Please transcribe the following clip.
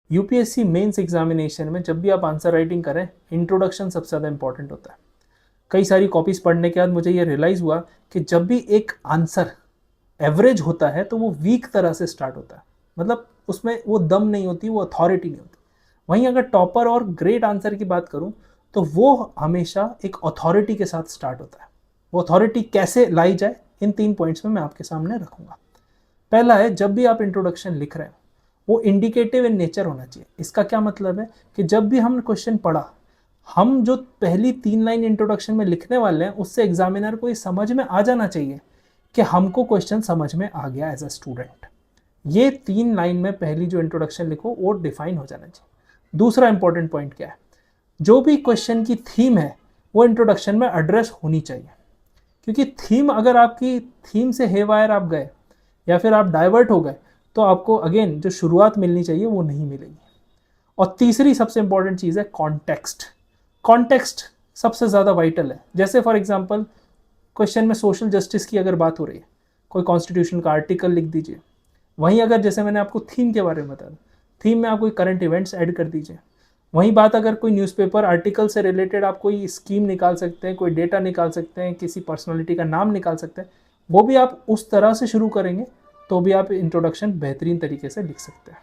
UPSC mains examination में जब भी आप आंसर राइटिंग करें, इंट्रोडक्शन सबसे ज़्यादा इंपॉर्टेंट होता है। कई सारी कॉपीज़ पढ़ने के बाद मुझे ये रियलाइज़ हुआ कि जब भी एक आंसर एवरेज होता है तो वो वीक तरह से स्टार्ट होता है, मतलब उसमें वो दम नहीं होती, वो अथॉरिटी नहीं होती। वहीं अगर टॉपर और ग्रेट आंसर की बात करूं तो वो हमेशा एक अथॉरिटी के साथ स्टार्ट होता है। वो अथॉरिटी कैसे लाई जाए, इन 3 पॉइंट्स में मैं आपके सामने रखूंगा। पहला है, जब भी आप इंट्रोडक्शन लिख रहे हैं वो इंडिकेटिव इन नेचर होना चाहिए। इसका क्या मतलब है कि जब भी हम क्वेश्चन पढ़ा, हम जो पहली 3 लाइन इंट्रोडक्शन में लिखने वाले हैं उससे एग्जामिनर को ये समझ में आ जाना चाहिए कि हमको क्वेश्चन समझ में आ गया एज अ स्टूडेंट। ये 3 लाइन में पहली जो इंट्रोडक्शन लिखो वो डिफाइन हो जाना चाहिए। दूसरा इंपॉर्टेंट पॉइंट क्या है, जो भी क्वेश्चन की थीम है वो इंट्रोडक्शन में एड्रेस होनी चाहिए। क्योंकि थीम, अगर आपकी थीम से हेवायर आप गए या फिर आप डाइवर्ट हो गए तो आपको अगेन जो शुरुआत मिलनी चाहिए वो नहीं मिलेगी। और तीसरी सबसे इंपॉर्टेंट चीज़ है कॉन्टेक्स्ट। कॉन्टेक्स्ट सबसे ज़्यादा वाइटल है। जैसे फॉर एग्जांपल क्वेश्चन में सोशल जस्टिस की अगर बात हो रही है, कोई कॉन्स्टिट्यूशन का आर्टिकल लिख दीजिए। वहीं अगर जैसे मैंने आपको थीम के बारे में बताया, थीम में आप कोई करंट इवेंट्स ऐड कर दीजिए। वहीं बात अगर कोई न्यूज़पेपर आर्टिकल से रिलेटेड आप कोई स्कीम निकाल सकते हैं, कोई डेटा निकाल सकते हैं, किसी पर्सनालिटी का नाम निकाल सकते हैं, वो भी आप उस तरह से शुरू करेंगे तो भी आप इंट्रोडक्शन बेहतरीन तरीके से लिख सकते हैं।